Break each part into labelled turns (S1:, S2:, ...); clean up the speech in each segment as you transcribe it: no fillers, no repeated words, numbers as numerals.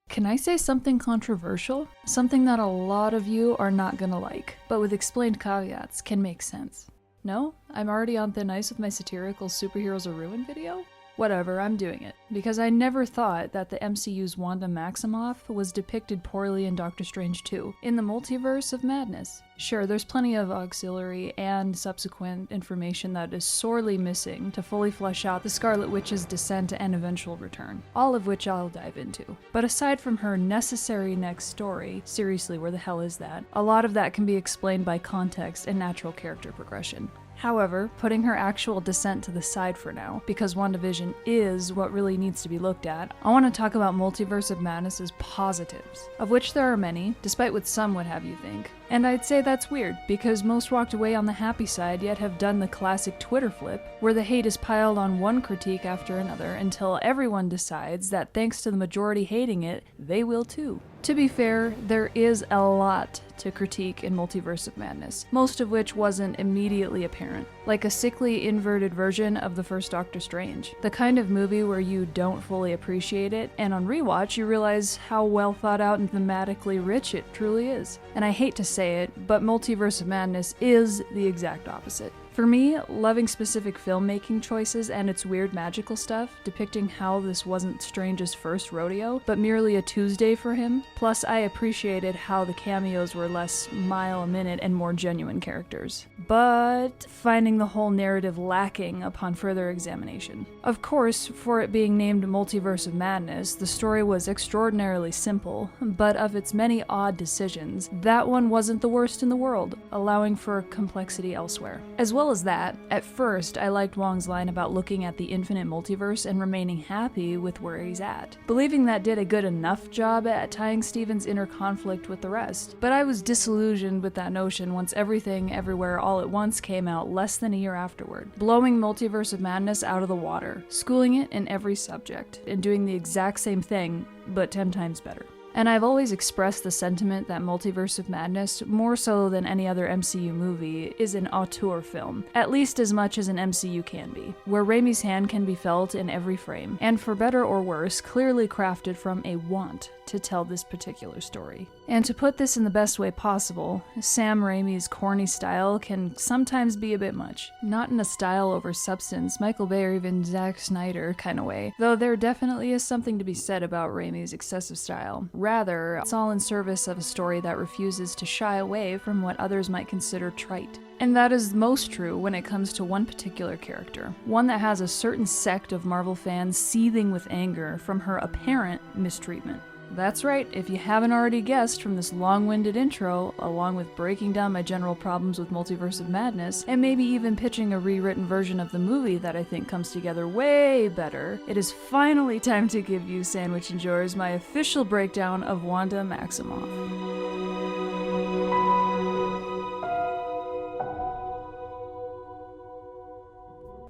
S1: Can I say something controversial? Something that a lot of you are not gonna like, but with explained caveats can make sense. No? I'm already on thin ice with my satirical Superheroes Are Ruined video? Whatever, I'm doing it. Because I never thought that the MCU's Wanda Maximoff was depicted poorly in Doctor Strange 2, in the Multiverse of Madness. Sure, there's plenty of auxiliary and subsequent information that is sorely missing to fully flesh out the Scarlet Witch's descent and eventual return, all of which I'll dive into. But aside from her necessary next story, seriously, where the hell is that? A lot of that can be explained by context and natural character progression. However, putting her actual descent to the side for now, because WandaVision is what really needs to be looked at, I want to talk about Multiverse of Madness's positives, of which there are many, despite what some would have you think. And I'd say that's weird, because most walked away on the happy side yet have done the classic Twitter flip, where the hate is piled on one critique after another until everyone decides that thanks to the majority hating it, they will too. To be fair, there is a lot to critique in Multiverse of Madness, most of which wasn't immediately apparent, like a sickly inverted version of the first Doctor Strange, the kind of movie where you don't fully appreciate it, and on rewatch you realize how well thought out and thematically rich it truly is. And I hate to say it, but Multiverse of Madness is the exact opposite. For me, loving specific filmmaking choices and its weird magical stuff, depicting how this wasn't Strange's first rodeo, but merely a Tuesday for him, plus I appreciated how the cameos were less mile a minute and more genuine characters. But finding the whole narrative lacking upon further examination. Of course, for it being named Multiverse of Madness, the story was extraordinarily simple, but of its many odd decisions, that one wasn't the worst in the world, allowing for complexity elsewhere. As well as that, at first I liked Wong's line about looking at the infinite multiverse and remaining happy with where he's at, believing that did a good enough job at tying Stephen's inner conflict with the rest. But I was disillusioned with that notion once Everything Everywhere All at Once came out less than a year afterward, blowing Multiverse of Madness out of the water, schooling it in every subject, and doing the exact same thing, but 10 times better. And I've always expressed the sentiment that Multiverse of Madness, more so than any other MCU movie, is an auteur film, at least as much as an MCU can be, where Raimi's hand can be felt in every frame, and for better or worse, clearly crafted from a want to tell this particular story. And to put this in the best way possible, Sam Raimi's corny style can sometimes be a bit much. Not in a style over substance, Michael Bay or even Zack Snyder kind of way, though there definitely is something to be said about Raimi's excessive style. Rather, it's all in service of a story that refuses to shy away from what others might consider trite. And that is most true when it comes to one particular character, one that has a certain sect of Marvel fans seething with anger from her apparent mistreatment. That's right, if you haven't already guessed from this long-winded intro, along with breaking down my general problems with Multiverse of Madness, and maybe even pitching a rewritten version of the movie that I think comes together way better, it is finally time to give you sandwich enjoyers my official breakdown of Wanda Maximoff.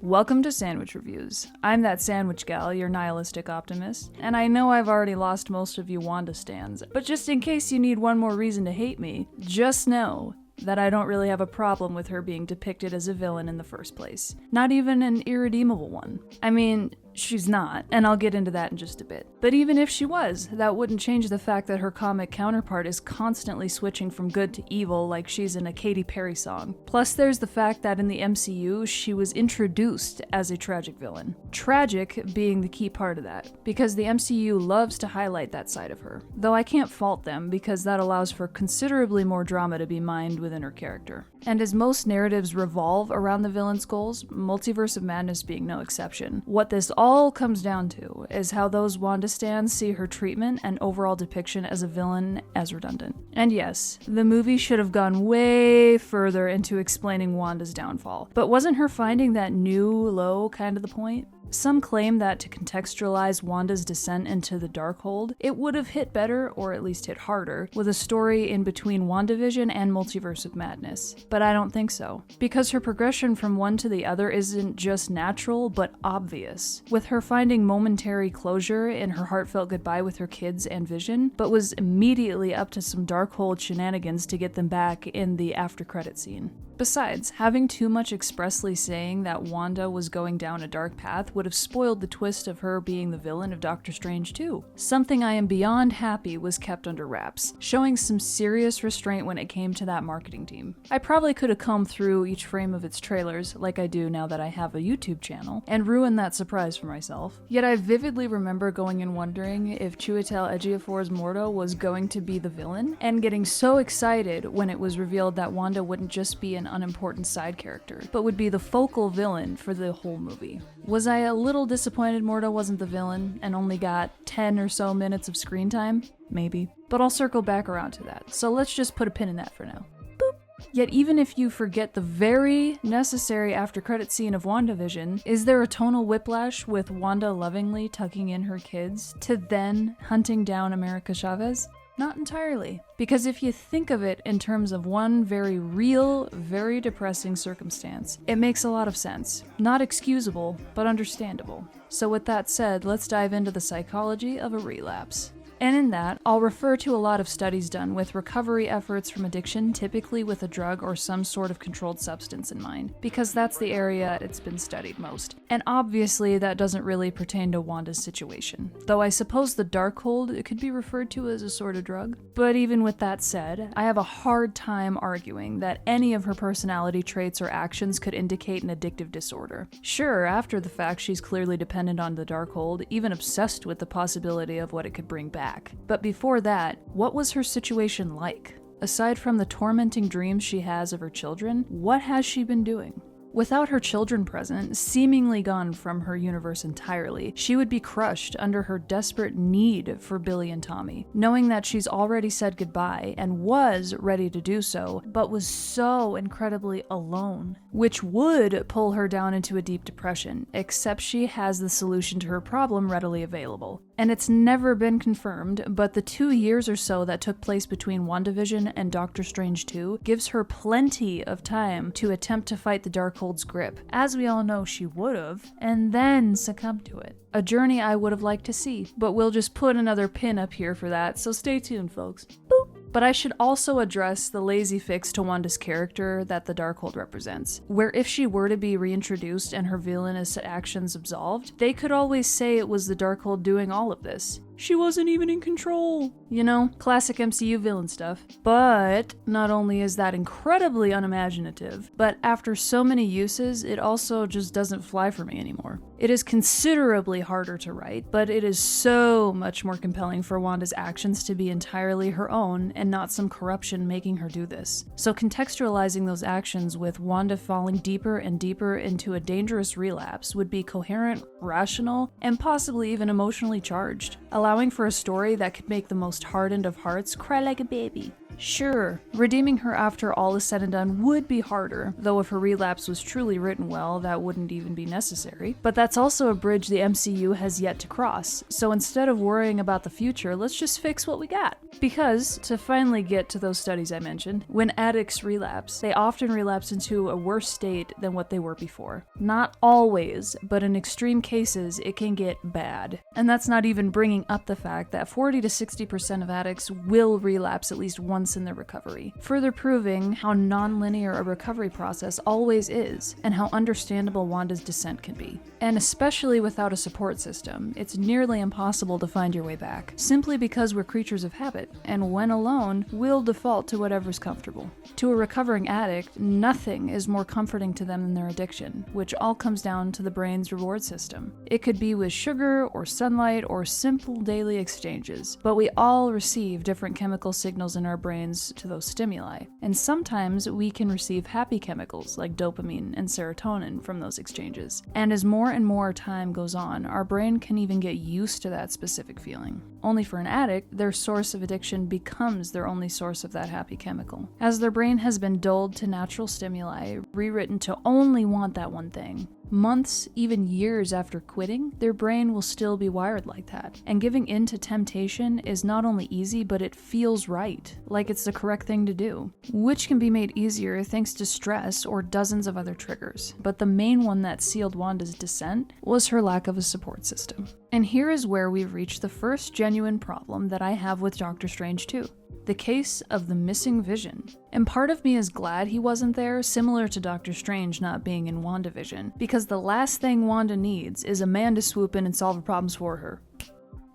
S1: Welcome to Sandwich Reviews. I'm that sandwich gal, your nihilistic optimist, and I know I've already lost most of you Wanda stans, but just in case you need one more reason to hate me, just know that I don't really have a problem with her being depicted as a villain in the first place. Not even an irredeemable one. I mean, she's not, and I'll get into that in just a bit. But even if she was, that wouldn't change the fact that her comic counterpart is constantly switching from good to evil like she's in a Katy Perry song. Plus there's the fact that in the MCU, she was introduced as a tragic villain. Tragic being the key part of that, because the MCU loves to highlight that side of her. Though I can't fault them, because that allows for considerably more drama to be mined within her character. And as most narratives revolve around the villain's goals, Multiverse of Madness being no exception, what this all comes down to is how those Wanda stans see her treatment and overall depiction as a villain as redundant. And yes, the movie should have gone way further into explaining Wanda's downfall, but wasn't her finding that new low kind of the point? Some claim that to contextualize Wanda's descent into the Darkhold, it would have hit better, or at least hit harder, with a story in between WandaVision and Multiverse of Madness. But I don't think so, because her progression from one to the other isn't just natural, but obvious, with her finding momentary closure in her heartfelt goodbye with her kids and Vision, but was immediately up to some Darkhold shenanigans to get them back in the after-credit scene. Besides, having too much expressly saying that Wanda was going down a dark path would have spoiled the twist of her being the villain of Doctor Strange 2. Something I am beyond happy was kept under wraps, showing some serious restraint when it came to that marketing team. I probably could have combed through each frame of its trailers, like I do now that I have a YouTube channel, and ruined that surprise for myself. Yet I vividly remember going and wondering if Chiwetel Ejiofor's Mordo was going to be the villain, and getting so excited when it was revealed that Wanda wouldn't just be an unimportant side character, but would be the focal villain for the whole movie. Was I a little disappointed Mordo wasn't the villain and only got 10 or so minutes of screen time? Maybe. But I'll circle back around to that, so let's just put a pin in that for now. Boop. Yet even if you forget the very necessary after-credit scene of WandaVision, is there a tonal whiplash with Wanda lovingly tucking in her kids to then hunting down America Chavez? Not entirely. Because if you think of it in terms of one very real, very depressing circumstance, it makes a lot of sense. Not excusable, but understandable. So with that said, let's dive into the psychology of a relapse. And in that, I'll refer to a lot of studies done with recovery efforts from addiction, typically with a drug or some sort of controlled substance in mind, because that's the area it's been studied most. And obviously that doesn't really pertain to Wanda's situation, though I suppose the Darkhold could be referred to as a sort of drug. But even with that said, I have a hard time arguing that any of her personality traits or actions could indicate an addictive disorder. Sure, after the fact she's clearly dependent on the Darkhold, even obsessed with the possibility of what it could bring back. But before that, what was her situation like? Aside from the tormenting dreams she has of her children, what has she been doing? Without her children present, seemingly gone from her universe entirely, she would be crushed under her desperate need for Billy and Tommy, knowing that she's already said goodbye and was ready to do so, but was so incredibly alone, which would pull her down into a deep depression, except she has the solution to her problem readily available. And it's never been confirmed, but the 2 years or so that took place between WandaVision and Doctor Strange 2 gives her plenty of time to attempt to fight the Darkhold's grip, as we all know she would've, and then succumb to it. A journey I would've liked to see, but we'll just put another pin up here for that, so stay tuned, folks. Boop! But I should also address the lazy fix to Wanda's character that the Darkhold represents, where if she were to be reintroduced and her villainous actions absolved, they could always say it was the Darkhold doing all of this. She wasn't even in control. You know, classic MCU villain stuff. But not only is that incredibly unimaginative, but after so many uses, it also just doesn't fly for me anymore. It is considerably harder to write, but it is so much more compelling for Wanda's actions to be entirely her own and not some corruption making her do this. So contextualizing those actions with Wanda falling deeper and deeper into a dangerous relapse would be coherent, rational, and possibly even emotionally charged, allowing for a story that could make the most hardened of hearts cry like a baby. Sure, redeeming her after all is said and done would be harder, though if her relapse was truly written well, that wouldn't even be necessary. But that's also a bridge the MCU has yet to cross, so instead of worrying about the future, let's just fix what we got. Because, to finally get to those studies I mentioned, when addicts relapse, they often relapse into a worse state than what they were before. Not always, but in extreme cases, it can get bad. And that's not even bringing up the fact that 40 to 60% of addicts will relapse at least once in their recovery, further proving how non-linear a recovery process always is, and how understandable Wanda's descent can be. And especially without a support system, it's nearly impossible to find your way back, simply because we're creatures of habit, and when alone, we'll default to whatever's comfortable. To a recovering addict, nothing is more comforting to them than their addiction, which all comes down to the brain's reward system. It could be with sugar, or sunlight, or simple daily exchanges, but we all receive different chemical signals in our brains to those stimuli, and sometimes we can receive happy chemicals like dopamine and serotonin from those exchanges. And as more and more time goes on, our brain can even get used to that specific feeling. Only for an addict, their source of addiction becomes their only source of that happy chemical, as their brain has been dulled to natural stimuli, rewritten to only want that one thing. Months, even years after quitting, their brain will still be wired like that, and giving in to temptation is not only easy, but it feels right, like it's the correct thing to do, which can be made easier thanks to stress or dozens of other triggers. But the main one that sealed Wanda's descent was her lack of a support system. And here is where we've reached the first genuine problem that I have with Doctor Strange 2. the case of the missing Vision. And part of me is glad he wasn't there, similar to Doctor Strange not being in WandaVision, because the last thing Wanda needs is a man to swoop in and solve her problems for her.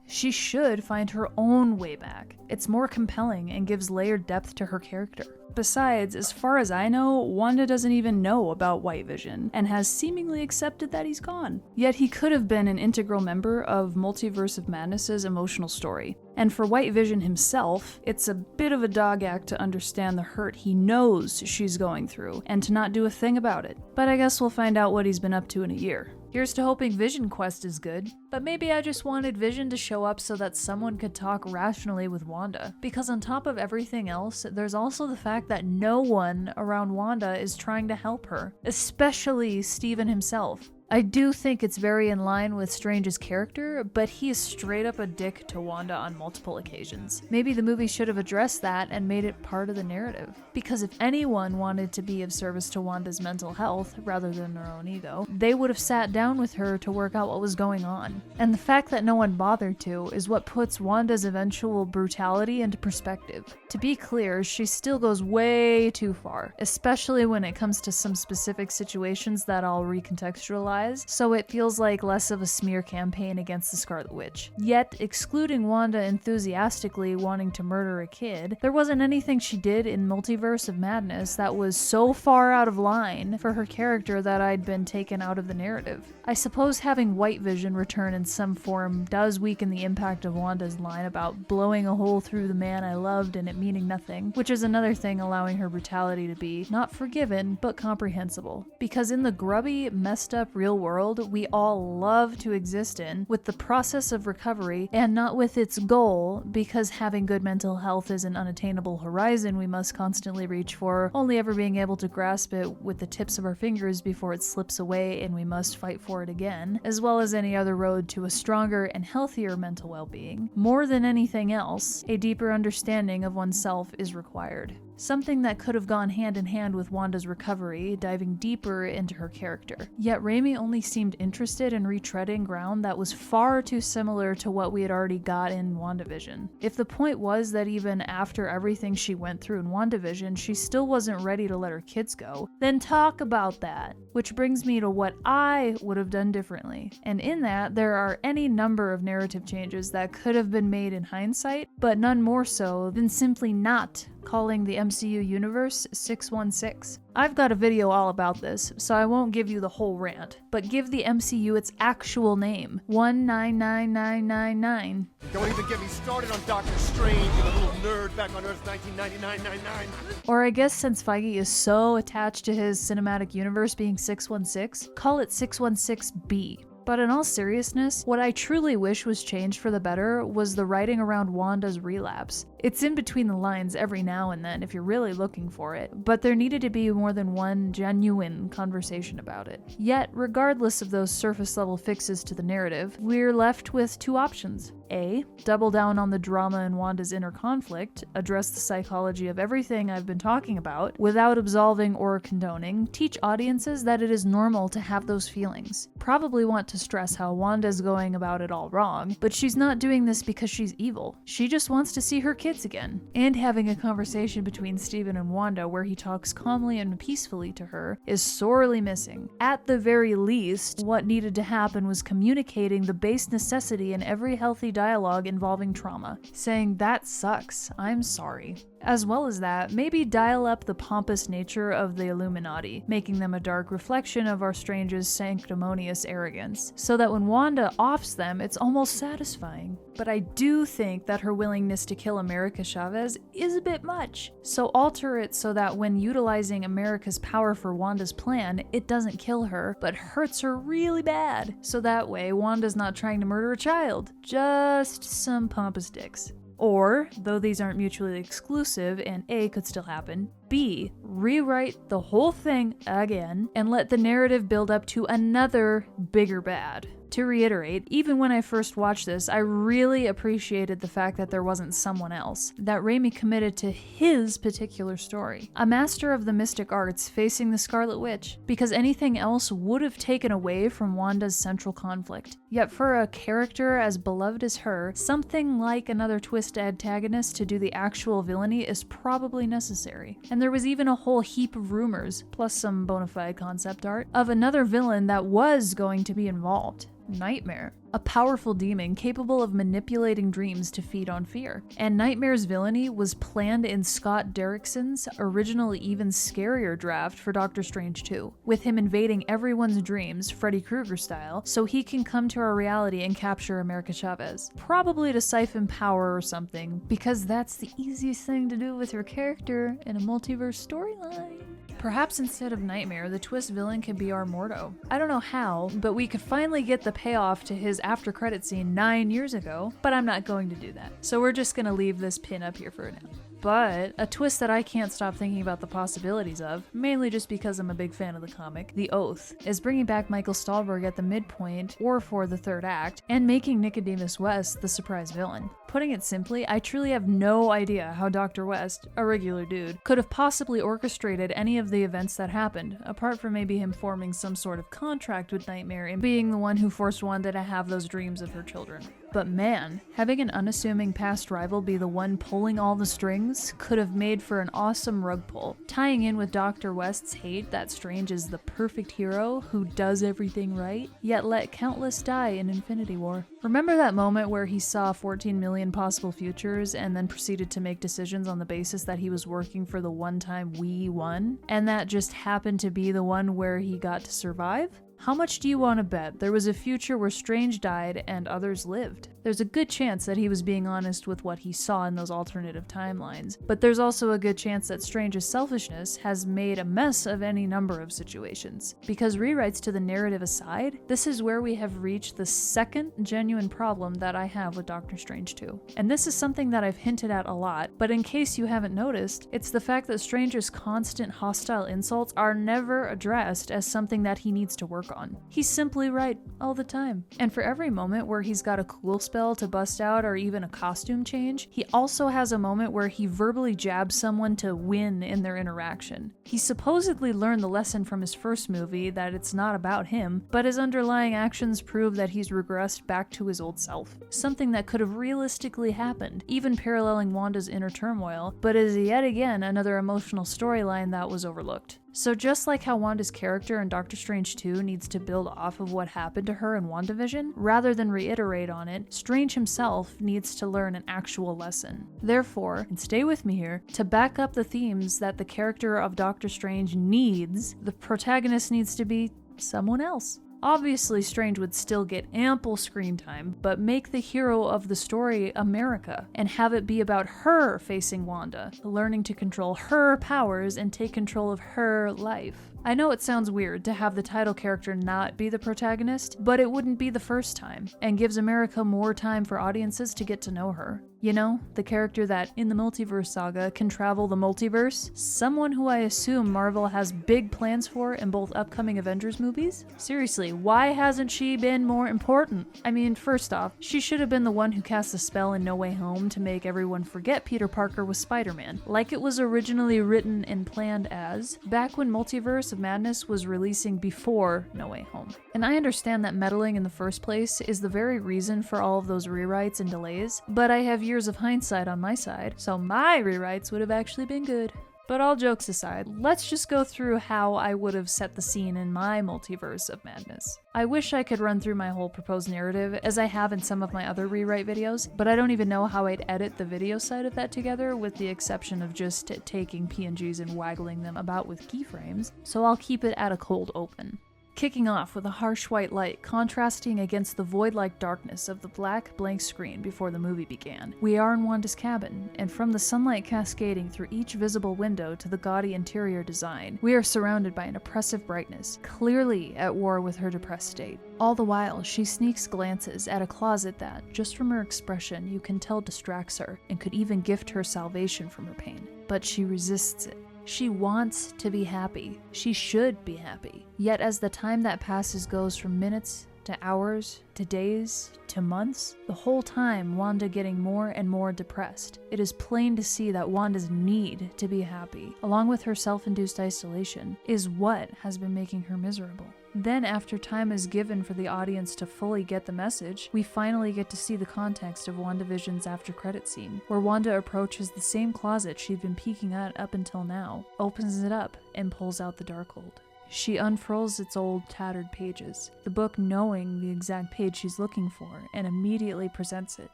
S1: She should find her own way back. It's more compelling and gives layered depth to her character. Besides, as far as I know, Wanda doesn't even know about White Vision, and has seemingly accepted that he's gone. Yet he could have been an integral member of Multiverse of Madness's emotional story. And for White Vision himself, it's a bit of a dog act to understand the hurt he knows she's going through, and to not do a thing about it. But I guess we'll find out what he's been up to in a year. Here's to hoping Vision Quest is good. But maybe I just wanted Vision to show up so that someone could talk rationally with Wanda. Because on top of everything else, there's also the fact that no one around Wanda is trying to help her, especially Steven himself. I do think it's very in line with Strange's character, but he is straight up a dick to Wanda on multiple occasions. Maybe the movie should have addressed that and made it part of the narrative. Because if anyone wanted to be of service to Wanda's mental health, rather than their own ego, they would have sat down with her to work out what was going on. And the fact that no one bothered to is what puts Wanda's eventual brutality into perspective. To be clear, she still goes way too far, especially when it comes to some specific situations that I'll recontextualize, so it feels like less of a smear campaign against the Scarlet Witch. Yet, excluding Wanda enthusiastically wanting to murder a kid, there wasn't anything she did in Multiverse of Madness that was so far out of line for her character that I'd been taken out of the narrative. I suppose having White Vision return in some form does weaken the impact of Wanda's line about blowing a hole through the man I loved and it meaning nothing, which is another thing allowing her brutality to be not forgiven, but comprehensible. Because in the grubby, messed up real world we all love to exist in, with the process of recovery and not with its goal, because having good mental health is an unattainable horizon we must constantly reach for, only ever being able to grasp it with the tips of our fingers before it slips away and we must fight for it again, as well as any other road to a stronger and healthier mental well-being. More than anything else, a deeper understanding of oneself is required. Something that could have gone hand in hand with Wanda's recovery, diving deeper into her character. Yet Raimi only seemed interested in retreading ground that was far too similar to what we had already got in WandaVision. If the point was that even after everything she went through in WandaVision, she still wasn't ready to let her kids go, then talk about that. Which brings me to what I would have done differently. And in that, there are any number of narrative changes that could have been made in hindsight, but none more so than simply not calling the MCU universe 616. I've got a video all about this, so I won't give you the whole rant, but give the MCU its actual name, 199999.
S2: Don't even get me started on Doctor Strange, you little nerd back on Earth 1999.
S1: Or I guess since Feige is so attached to his cinematic universe being 616, call it 616B. But in all seriousness, what I truly wish was changed for the better was the writing around Wanda's relapse. It's in between the lines every now and then if you're really looking for it, but there needed to be more than one genuine conversation about it. Yet, regardless of those surface level fixes to the narrative, we're left with two options. A. Double down on the drama in Wanda's inner conflict, address the psychology of everything I've been talking about, without absolving or condoning, teach audiences that it is normal to have those feelings. Probably want to stress how Wanda's going about it all wrong, but she's not doing this because she's evil. She just wants to see her kids again. And having a conversation between Steven and Wanda where he talks calmly and peacefully to her is sorely missing. At the very least, what needed to happen was communicating the base necessity in every healthy dialogue involving trauma, saying that sucks, I'm sorry. As well as that, maybe dial up the pompous nature of the Illuminati, making them a dark reflection of our Strange's sanctimonious arrogance, so that when Wanda offs them, it's almost satisfying. But I do think that her willingness to kill America Chavez is a bit much, so alter it so that when utilizing America's power for Wanda's plan, it doesn't kill her, but hurts her really bad, so that way Wanda's not trying to murder a child, just some pompous dicks. Or, though these aren't mutually exclusive and A could still happen, B, rewrite the whole thing again and let the narrative build up to another bigger bad. To reiterate, even when I first watched this, I really appreciated the fact that there wasn't someone else, that Raimi committed to his particular story. A master of the mystic arts facing the Scarlet Witch, because anything else would have taken away from Wanda's central conflict. Yet for a character as beloved as her, something like another twist antagonist to do the actual villainy is probably necessary. And there was even a whole heap of rumors, plus some bona fide concept art, of another villain that was going to be involved. Nightmare, a powerful demon capable of manipulating dreams to feed on fear. And Nightmare's villainy was planned in Scott Derrickson's original even scarier draft for Doctor Strange 2, with him invading everyone's dreams, Freddy Krueger style, so he can come to our reality and capture America Chavez. Probably to siphon power or something, because that's the easiest thing to do with your character in a multiverse storyline. Perhaps instead of Nightmare, the twist villain could be our Mordo. I don't know how, but we could finally get the payoff to his after credit scene 9 years ago, but I'm not going to do that. So we're just gonna leave this pin up here for now. But a twist that I can't stop thinking about the possibilities of, mainly just because I'm a big fan of the comic, The Oath, is bringing back Michael Stahlberg at the midpoint or for the third act, and making Nicodemus West the surprise villain. Putting it simply, I truly have no idea how Dr. West, a regular dude, could have possibly orchestrated any of the events that happened, apart from maybe him forming some sort of contract with Nightmare and being the one who forced Wanda to have those dreams of her children. But man, having an unassuming past rival be the one pulling all the strings could have made for an awesome rug pull, tying in with Dr. West's hate that Strange is the perfect hero who does everything right, yet let countless die in Infinity War. Remember that moment where he saw 14 million possible futures and then proceeded to make decisions on the basis that he was working for the one time we won? And that just happened to be the one where he got to survive? How much do you want to bet there was a future where Strange died and others lived? There's a good chance that he was being honest with what he saw in those alternative timelines, but there's also a good chance that Strange's selfishness has made a mess of any number of situations. Because rewrites to the narrative aside, this is where we have reached the second genuine problem that I have with Doctor Strange 2. And this is something that I've hinted at a lot, but in case you haven't noticed, it's the fact that Strange's constant hostile insults are never addressed as something that he needs to work on. He's simply right all the time. And for every moment where he's got a cool spell to bust out or even a costume change, he also has a moment where he verbally jabs someone to win in their interaction. He supposedly learned the lesson from his first movie that it's not about him, but his underlying actions prove that he's regressed back to his old self. Something that could have realistically happened, even paralleling Wanda's inner turmoil, but is yet again another emotional storyline that was overlooked. So just like how Wanda's character in Doctor Strange 2 needs to build off of what happened to her in WandaVision, rather than reiterate on it, Strange himself needs to learn an actual lesson. Therefore, and stay with me here, to back up the themes that the character of Doctor Strange needs, the protagonist needs to be someone else. Obviously, Strange would still get ample screen time, but make the hero of the story America, and have it be about her facing Wanda, learning to control her powers and take control of her life. I know it sounds weird to have the title character not be the protagonist, but it wouldn't be the first time, and gives America more time for audiences to get to know her. You know, the character that, in the multiverse saga, can travel the multiverse, someone who I assume Marvel has big plans for in both upcoming Avengers movies? Seriously, why hasn't she been more important? I mean, first off, she should have been the one who cast the spell in No Way Home to make everyone forget Peter Parker was Spider-Man, like it was originally written and planned as, back when Multiverse of Madness was releasing before No Way Home. And I understand that meddling in the first place is the very reason for all of those rewrites and delays, but I have years of hindsight on my side, so my rewrites would have actually been good. But all jokes aside, let's just go through how I would have set the scene in my Multiverse of Madness. I wish I could run through my whole proposed narrative, as I have in some of my other rewrite videos, but I don't even know how I'd edit the video side of that together, with the exception of just taking PNGs and waggling them about with keyframes, so I'll keep it at a cold open. Kicking off with a harsh white light contrasting against the void-like darkness of the black blank screen before the movie began. We are in Wanda's cabin, and from the sunlight cascading through each visible window to the gaudy interior design, we are surrounded by an oppressive brightness, clearly at war with her depressed state. All the while, she sneaks glances at a closet that, just from her expression, you can tell distracts her, and could even gift her salvation from her pain. But she resists it. She wants to be happy. She should be happy. Yet as the time that passes goes from minutes to hours, to days, to months, the whole time Wanda getting more and more depressed. It is plain to see that Wanda's need to be happy, along with her self-induced isolation, is what has been making her miserable. Then, after time is given for the audience to fully get the message, we finally get to see the context of WandaVision's after-credit scene, where Wanda approaches the same closet she'd been peeking at up until now, opens it up, and pulls out the Darkhold. She unfurls its old, tattered pages, the book knowing the exact page she's looking for, and immediately presents it.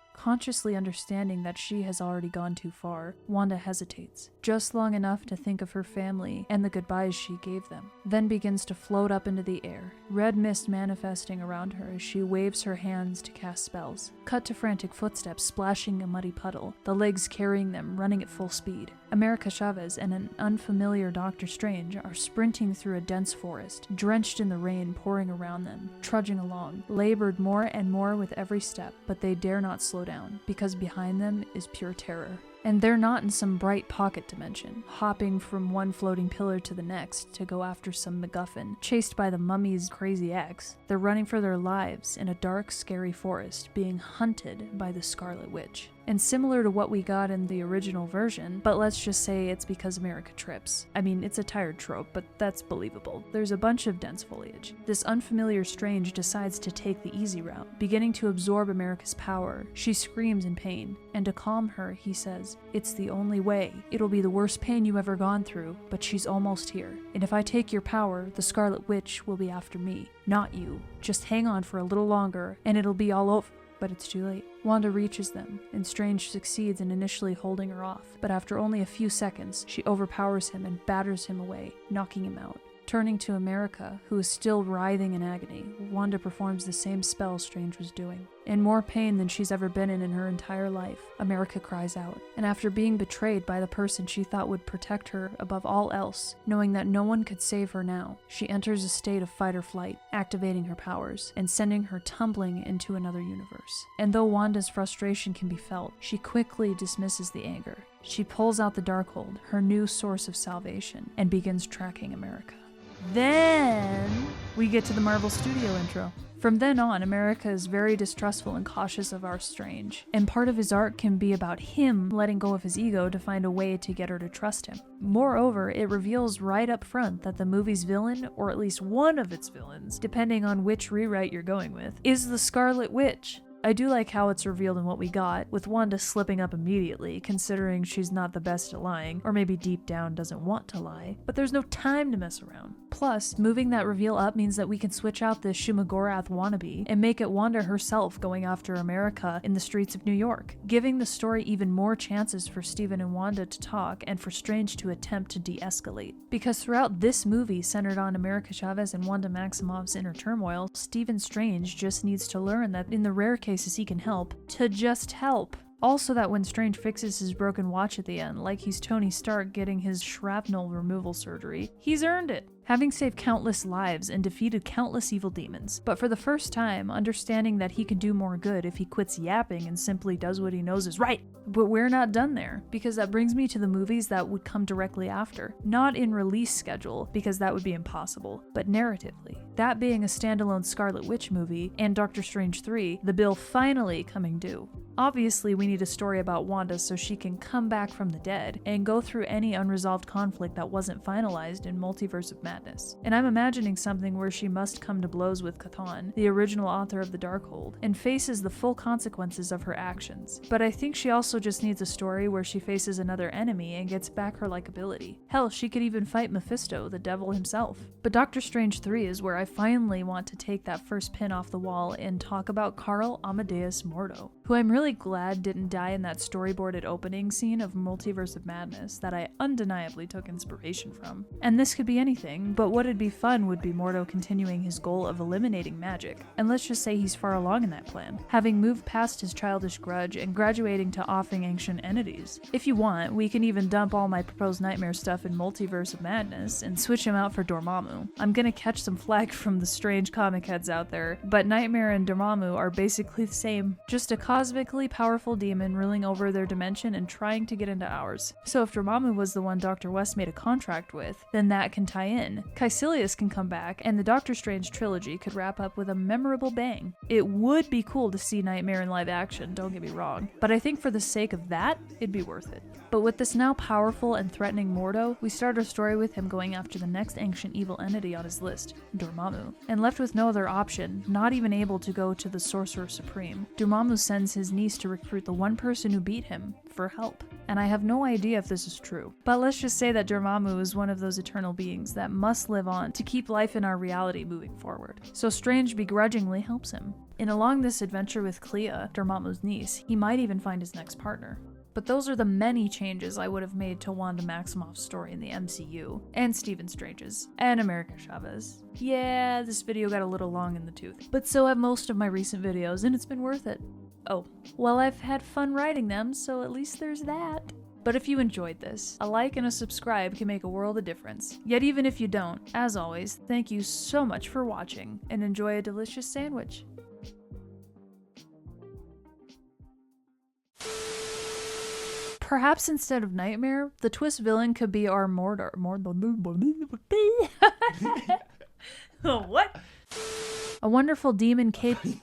S1: Consciously understanding that she has already gone too far, Wanda hesitates, just long enough to think of her family and the goodbyes she gave them, then begins to float up into the air, red mist manifesting around her as she waves her hands to cast spells. Cut to frantic footsteps splashing a muddy puddle, the legs carrying them running at full speed. America Chavez and an unfamiliar Doctor Strange are sprinting through a dense forest, drenched in the rain pouring around them, trudging along, labored more and more with every step, but they dare not slow down, because behind them is pure terror. And they're not in some bright pocket dimension, hopping from one floating pillar to the next to go after some MacGuffin, chased by the mummy's crazy ex. They're running for their lives in a dark, scary forest, being hunted by the Scarlet Witch. And similar to what we got in the original version, but let's just say it's because America trips. I mean, it's a tired trope, but that's believable. There's a bunch of dense foliage. This unfamiliar Strange decides to take the easy route, beginning to absorb America's power. She screams in pain, and to calm her, he says, "It's the only way. It'll be the worst pain you've ever gone through, but she's almost here. And if I take your power, the Scarlet Witch will be after me, not you. Just hang on for a little longer, and it'll be all over." But it's too late. Wanda reaches them, and Strange succeeds in initially holding her off, but after only a few seconds, she overpowers him and batters him away, knocking him out. Turning to America, who is still writhing in agony, Wanda performs the same spell Strange was doing. In more pain than she's ever been in her entire life, America cries out, and after being betrayed by the person she thought would protect her above all else, knowing that no one could save her now, she enters a state of fight or flight, activating her powers, and sending her tumbling into another universe. And though Wanda's frustration can be felt, she quickly dismisses the anger. She pulls out the Darkhold, her new source of salvation, and begins tracking America. Then we get to the Marvel Studio intro. From then on, America is very distrustful and cautious of our Strange, and part of his arc can be about him letting go of his ego to find a way to get her to trust him. Moreover, it reveals right up front that the movie's villain, or at least one of its villains, depending on which rewrite you're going with, is the Scarlet Witch. I do like how it's revealed in what we got, with Wanda slipping up immediately, considering she's not the best at lying, or maybe deep down doesn't want to lie, but there's no time to mess around. Plus, moving that reveal up means that we can switch out the Shumagorath wannabe and make it Wanda herself going after America in the streets of New York, giving the story even more chances for Steven and Wanda to talk and for Strange to attempt to de-escalate. Because throughout this movie centered on America Chavez and Wanda Maximoff's inner turmoil, Stephen Strange just needs to learn that in the rare cases he can help, to just help. Also that when Strange fixes his broken watch at the end, like he's Tony Stark getting his shrapnel removal surgery, he's earned it, having saved countless lives and defeated countless evil demons. But for the first time, understanding that he can do more good if he quits yapping and simply does what he knows is right. But we're not done there, because that brings me to the movies that would come directly after. Not in release schedule, because that would be impossible, but narratively. That being a standalone Scarlet Witch movie, and Doctor Strange 3, the bill finally coming due. Obviously, we need a story about Wanda so she can come back from the dead and go through any unresolved conflict that wasn't finalized in Multiverse of Madness. And I'm imagining something where she must come to blows with Chthon, the original author of the Darkhold, and faces the full consequences of her actions. But I think she also just needs a story where she faces another enemy and gets back her likability. Hell, she could even fight Mephisto, the devil himself. But Doctor Strange 3 is where I finally want to take that first pin off the wall and talk about Carl Amadeus Mordo, who I'm really glad didn't die in that storyboarded opening scene of Multiverse of Madness that I undeniably took inspiration from. And this could be anything, but what'd be fun would be Mordo continuing his goal of eliminating magic. And let's just say he's far along in that plan, having moved past his childish grudge and graduating to offing ancient entities. If you want, we can even dump all my proposed nightmare stuff in Multiverse of Madness and switch him out for Dormammu. I'm gonna catch some flack from the strange comic heads out there, but Nightmare and Dormammu are basically the same, just a cosmically powerful demon ruling over their dimension and trying to get into ours. So if Dormammu was the one Dr. West made a contract with, then that can tie in. Caecilius can come back, and the Doctor Strange trilogy could wrap up with a memorable bang. It would be cool to see Nightmare in live action, don't get me wrong, but I think for the sake of that, it'd be worth it. But with this now powerful and threatening Mordo, we start our story with him going after the next ancient evil entity on his list, Dormammu. And left with no other option, not even able to go to the Sorcerer Supreme, Dormammu sends his niece to recruit the one person who beat him for help. And I have no idea if this is true. But let's just say that Dormammu is one of those eternal beings that must live on to keep life in our reality moving forward. So Strange begrudgingly helps him. And along this adventure with Clea, Dormammu's niece, he might even find his next partner. But those are the many changes I would have made to Wanda Maximoff's story in the MCU, and Stephen Strange's, and America Chavez. Yeah, this video got a little long in the tooth, but so have most of my recent videos, and it's been worth it. Oh, well, I've had fun writing them, so at least there's that. But if you enjoyed this, a like and a subscribe can make a world of difference. Yet even if you don't, as always, thank you so much for watching, and enjoy a delicious sandwich. Perhaps instead of Nightmare, the twist villain could be our Mordor. What? A wonderful demon capable.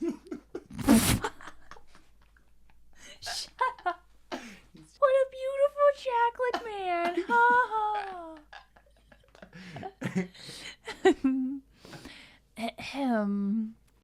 S1: Shut up. What a beautiful chocolate man. Ha ha. Ahem.